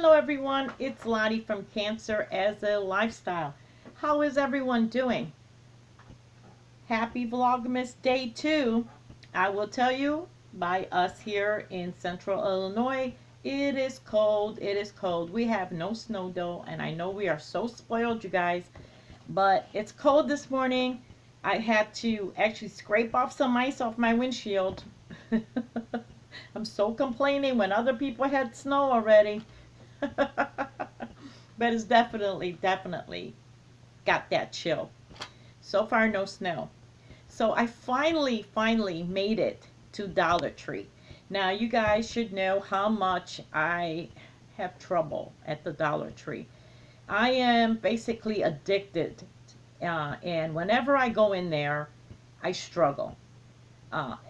Hello everyone, it's Lottie from Cancer as a Lifestyle. How is everyone doing? Happy Vlogmas Day 2. I will tell you, by us here in Central Illinois, it is cold, it is cold. We have no snow though, and I know we are so spoiled, you guys, but it's cold this morning. I had to actually scrape off some ice off my windshield. I'm so complaining when other people had snow already. But it's definitely got that chill. So far, no snow. So I finally made it to Dollar Tree. Now, you guys should know how much I have trouble at the Dollar Tree. I am basically addicted. And whenever I go in there, I struggle.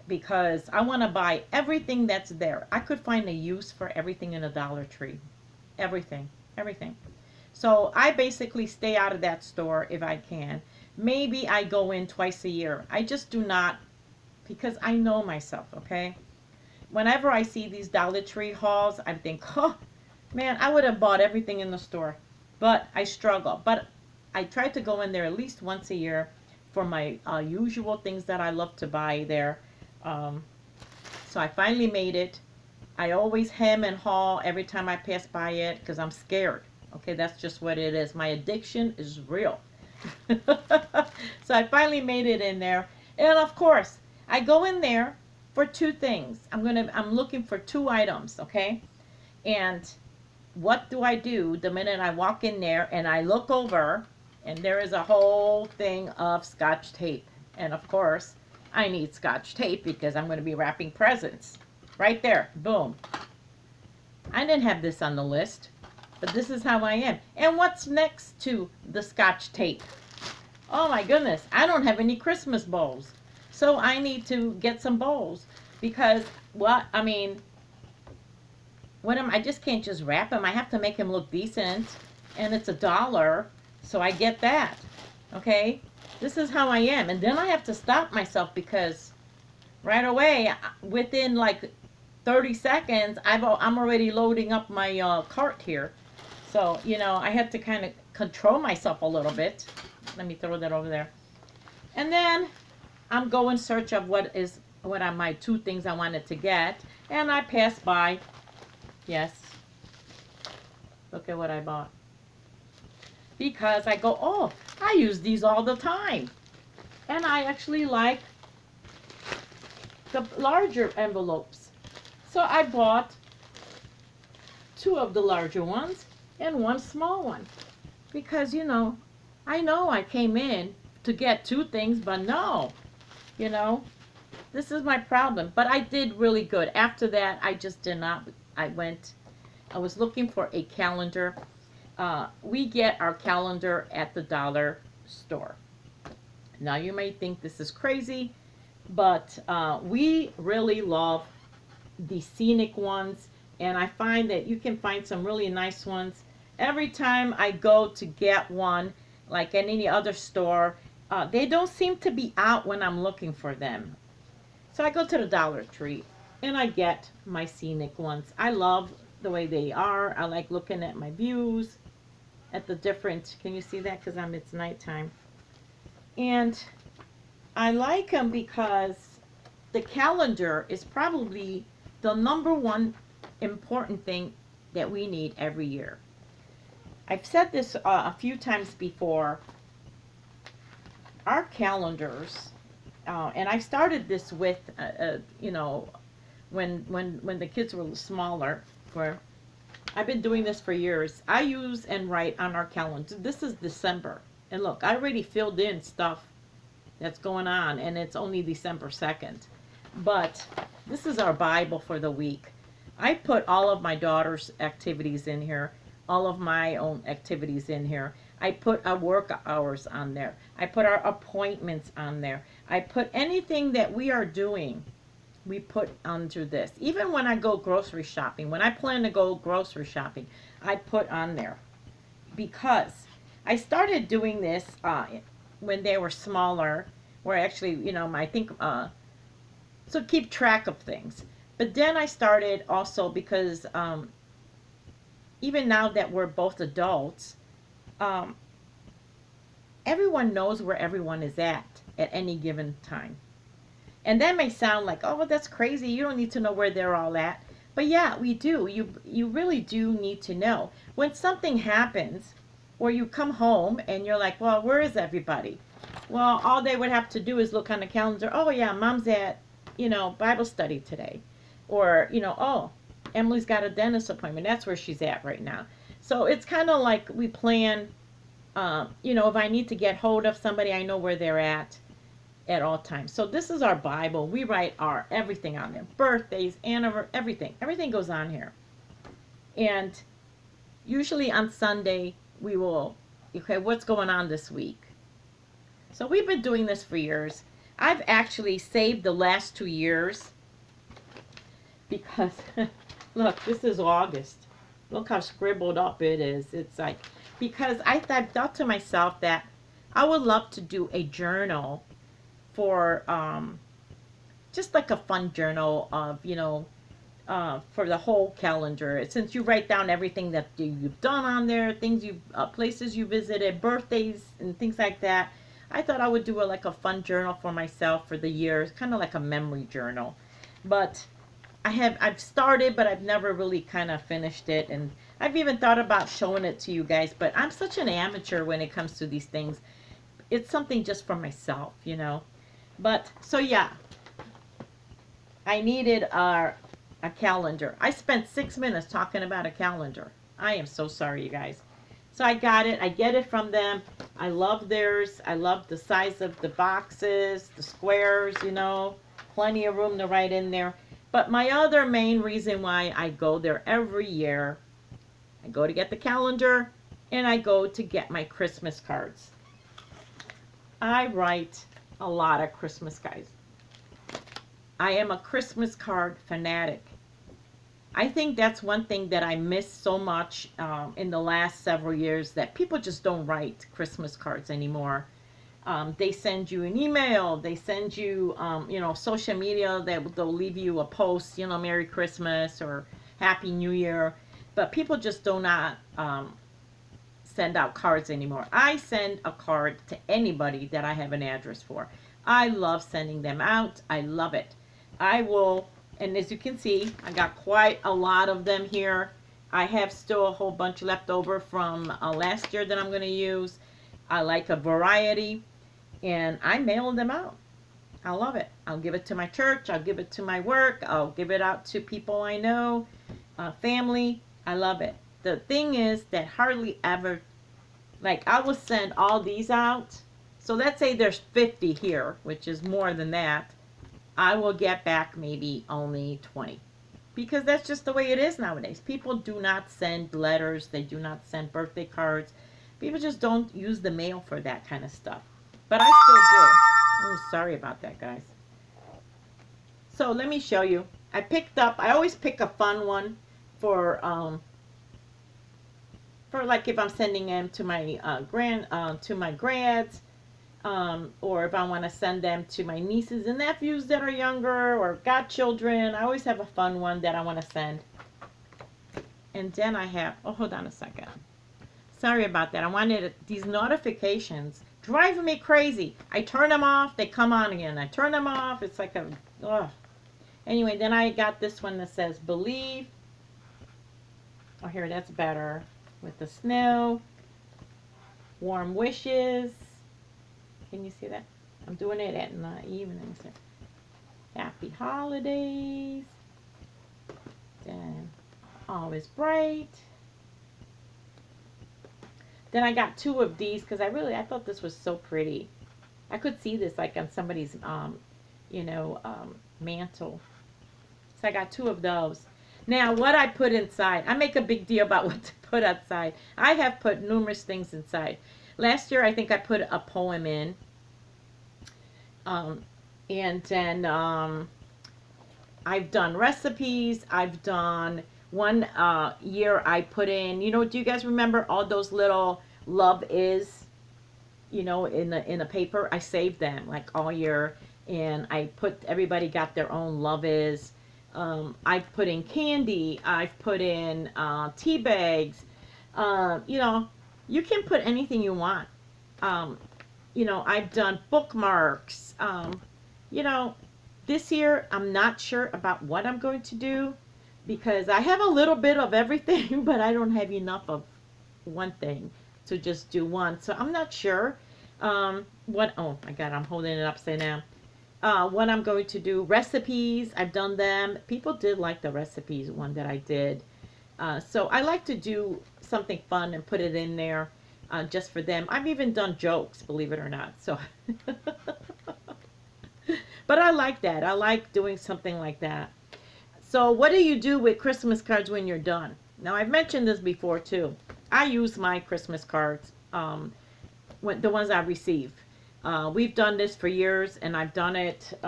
Because I want to buy everything that's there. I could find a use for everything in a Dollar Tree. Everything. So I basically stay out of that store if I can. Maybe I go in twice a year. I just do not, because I know myself, okay? Whenever I see these Dollar Tree hauls, I think, oh, man, I would have bought everything in the store. But I struggle. But I try to go in there at least once a year for my usual things that I love to buy there. So I finally made it. I always hem and haw every time I pass by it because I'm scared. Okay, that's just what it is. My addiction is real. So I finally made it in there. And of course, I go in there for two things. I'm looking for two items, okay? And what do? The minute I walk in there and I look over, and there is a whole thing of Scotch tape. And of course, I need Scotch tape because I'm going to be wrapping presents. Right there. Boom. I didn't have this on the list, but this is how I am. And what's next to the Scotch tape? Oh my goodness. I don't have any Christmas bowls. So I need to get some bowls because, well, I mean, I just can't just wrap them. I have to make them look decent. And it's $1. So I get that. Okay? This is how I am. And then I have to stop myself because right away, within like 30 seconds, I'm already loading up my cart here. So, I had to kind of control myself a little bit. Let me throw that over there. And then I'm going in search of what are my two things I wanted to get. And I pass by. Yes. Look at what I bought. Because I go, oh, I use these all the time. And I actually like the larger envelopes. So I bought two of the larger ones and one small one. Because, I know I came in to get two things, but no, this is my problem. But I did really good. After that, I just did not. I was looking for a calendar. We get our calendar at the dollar store. Now, you may think this is crazy, but we really love the scenic ones, and I find that you can find some really nice ones. Every time I go to get one, like at any other store, they don't seem to be out when I'm looking for them. So I go to the Dollar Tree and I get my scenic ones. I love the way they are. I like looking at my views, at the different, can you see that? Because it's nighttime. And I like them because the calendar is probably the number one important thing that we need every year. I've said this a few times before. Our calendars, and I started this with, when the kids were smaller. I've been doing this for years. I use and write on our calendar. This is December, and look, I already filled in stuff that's going on, and it's only December 2nd. But this is our Bible for the week. I put all of my daughter's activities in here, all of my own activities in here. I put our work hours on there. I put our appointments on there. I put anything that we are doing, we put under this. Even when I go grocery shopping, when I plan to go grocery shopping, I put on there. Because I started doing this when they were smaller, where actually, I think, so keep track of things. But then I started also because even now that we're both adults, um, everyone knows where everyone is at any given time. And that may sound like, oh, well, that's crazy. You don't need to know where they're all at. But yeah, we do. You really do need to know. When something happens, or you come home and you're like, well, where is everybody? Well, all they would have to do is look on the calendar. Oh, yeah, Mom's at, Bible study today. Or, oh, Emily's got a dentist appointment. That's where she's at right now. So it's kind of like we plan, if I need to get hold of somebody, I know where they're at all times. So this is our Bible. We write our everything on there. Birthdays, anniversaries, everything. Everything goes on here. And usually on Sunday, we will, okay, what's going on this week? So we've been doing this for years. I've actually saved the last 2 years because, look, this is August. Look how scribbled up it is. It's like, because I've thought to myself that I would love to do a journal for just like a fun journal of, for the whole calendar. Since you write down everything that you've done on there, things places you visited, birthdays and things like that. I thought I would do like a fun journal for myself for the years, kind of like a memory journal. But I've started, but I've never really kind of finished it. And I've even thought about showing it to you guys, but I'm such an amateur when it comes to these things. It's something just for myself, But, so yeah, I needed a calendar. I spent 6 minutes talking about a calendar. I am so sorry, you guys. So I got it. I get it from them. I love theirs. I love the size of the boxes, the squares, plenty of room to write in there. But my other main reason why I go there every year, I go to get the calendar and I go to get my Christmas cards. I write a lot of Christmas cards. I am a Christmas card fanatic. I think that's one thing that I miss so much in the last several years, that people just don't write Christmas cards anymore. They send you an email, they send you, social media, they'll leave you a post, Merry Christmas or Happy New Year. But people just do not send out cards anymore. I send a card to anybody that I have an address for. I love sending them out. I love it. I will, and as you can see, I got quite a lot of them here. I have still a whole bunch left over from last year that I'm going to use. I like a variety, and I mail them out. I love it. I'll give it to my church. I'll give it to my work. I'll give it out to people I know, family. I love it. The thing is that hardly ever, like, I will send all these out. So let's say there's 50 here, which is more than that. I will get back maybe only 20. Because that's just the way it is nowadays. People do not send letters. They do not send birthday cards. People just don't use the mail for that kind of stuff. But I still do. Oh, sorry about that, guys. So let me show you. I always pick a fun one for like if I'm sending them to my grads, or if I want to send them to my nieces and nephews that are younger, or godchildren. I always have a fun one that I want to send. And then I have, oh, hold on a second. Sorry about that. I wanted these notifications driving me crazy. I turn them off, they come on again. I turn them off. It's like anyway, then I got this one that says believe. Oh, here, that's better. With the snow. Warm wishes. Can you see that? I'm doing it at the evening. So. Happy holidays. Then always bright. Then I got 2 of these because I thought this was so pretty. I could see this like on somebody's mantle. So I got 2 of those. Now what I put inside, I make a big deal about what to put outside. I have put numerous things inside. Last year I think I put a poem in. And then I've done recipes. I've done one year I put in, do you guys remember all those little love is, in a paper? I saved them like all year, and I put, everybody got their own love is. I've put in candy. I've put in tea bags. You know, you can put anything you want. Um, you know, I've done bookmarks. You know, this year I'm not sure about what I'm going to do because I have a little bit of everything, but I don't have enough of one thing to just do one. So I'm not sure what, oh my God, I'm holding it upside down. What I'm going to do, recipes, I've done them. People did like the recipes one that I did. So I like to do something fun and put it in there just for them. I've even done jokes, believe it or not. So, but I like that. I like doing something like that. So what do you do with Christmas cards when you're done? Now, I've mentioned this before too. I use my Christmas cards, the ones I receive. We've done this for years, and I've done it.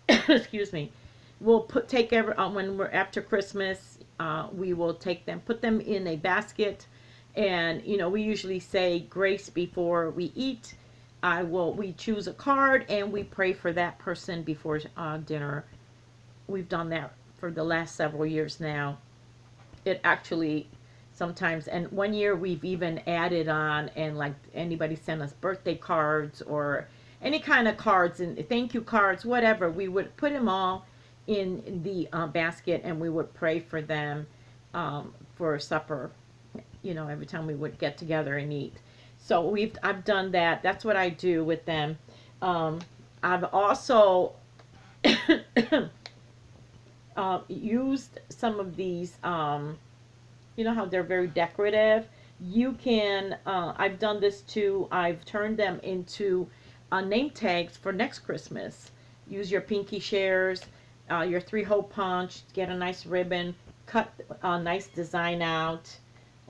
Excuse me. We'll take every when we're after Christmas. We will take them, put them in a basket, and you know we usually say grace before we eat. We choose a card and we pray for that person before dinner. We've done that for the last several years now. It actually sometimes, and one year we've even added on, and like anybody sent us birthday cards or any kind of cards and thank you cards, whatever, we would put them all in the basket and we would pray for them for supper, you know, every time we would get together and eat. So I've done that. That's what I do with them. I've also used some of these, you know how they're very decorative. You can, I've done this too. I've turned them into name tags for next Christmas. Use your pinky shares, your 3-hole punch, get a nice ribbon, cut a nice design out.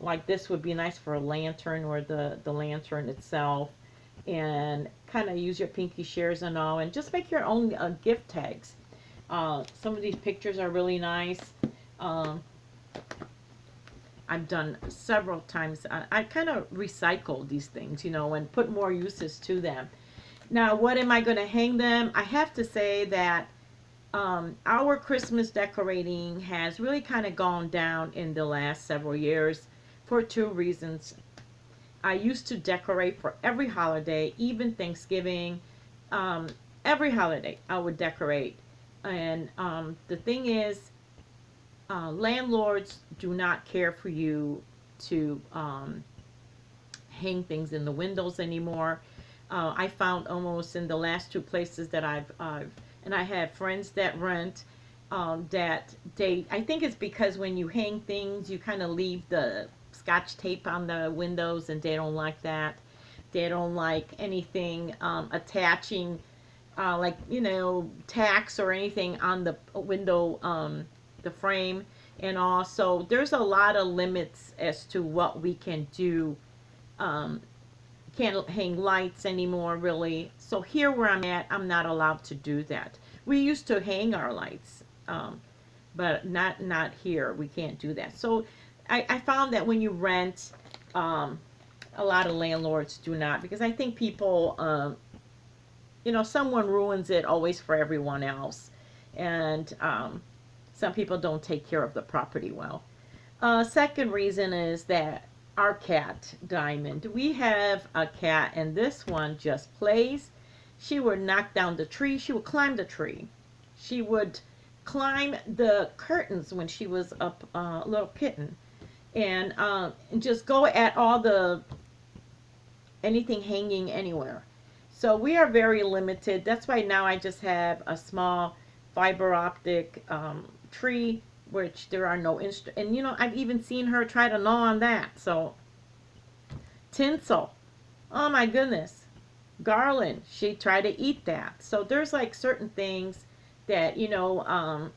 Like this would be nice for a lantern or the lantern itself. And kind of use your pinky shares and all. And just make your own gift tags. Some of these pictures are really nice. I've done several times. I kind of recycle these things, you know, and put more uses to them. Now, what am I going to hang them? I have to say that our Christmas decorating has really kind of gone down in the last several years for 2 reasons. I used to decorate for every holiday, even Thanksgiving. Every holiday I would decorate. And the thing is, landlords do not care for you to hang things in the windows anymore. I found almost in the last 2 places that and I have friends that rent, that I think it's because when you hang things, you kind of leave the Scotch tape on the windows, and they don't like that. They don't like anything attaching, like, you know, tacks or anything on the window, the frame. And also, there's a lot of limits as to what we can do. Can't hang lights anymore, really. So here where I'm at, I'm not allowed to do that. We used to hang our lights, but not here. We can't do that. So I found that when you rent, a lot of landlords do not, because I think people, you know, someone ruins it always for everyone else. And some people don't take care of the property well. Second reason is that our cat, Diamond. We have a cat, and this one just plays. She would knock down the tree. She would climb the tree. She would climb the curtains when she was a little kitten. And just go at all anything hanging anywhere. So we are very limited. That's why now I just have a small fiber optic tree, which there are no and you know, I've even seen her try to gnaw on that. So tinsel, oh my goodness, garland, she tried to eat that. So there's like certain things that, you know,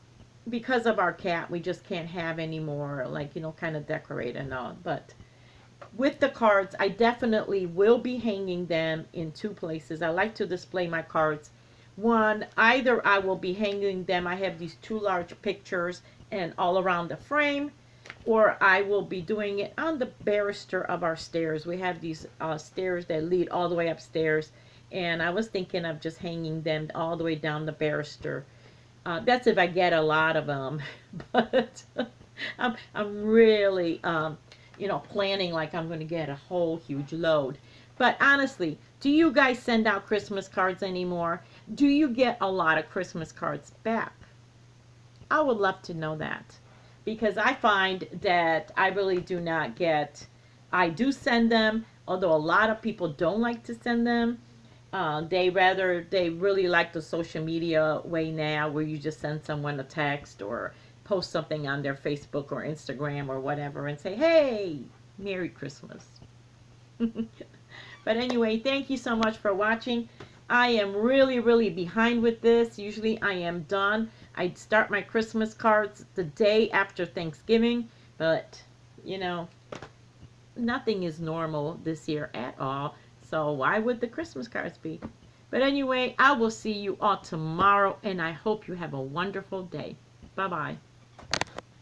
because of our cat, we just can't have anymore, like, you know, kind of decorate and all. But with the cards, I definitely will be hanging them in 2 places. I like to display my cards. One, either I will be hanging them, I have these 2 large pictures and all around the frame, or I will be doing it on the banister of our stairs. We have these stairs that lead all the way upstairs, and I was thinking of just hanging them all the way down the banister. That's if I get a lot of them. But I'm really, planning like I'm going to get a whole huge load. But honestly, do you guys send out Christmas cards anymore? Do you get a lot of Christmas cards back? I would love to know that, because I find that I really do not get, I do send them, although a lot of people don't like to send them. They really like the social media way now, where you just send someone a text or post something on their Facebook or Instagram or whatever and say, hey, Merry Christmas. But anyway, thank you so much for watching. I am really, really behind with this. Usually I am done. I start my Christmas cards the day after Thanksgiving, but nothing is normal this year at all. So why would the Christmas cards be? But anyway, I will see you all tomorrow, and I hope you have a wonderful day. Bye-bye.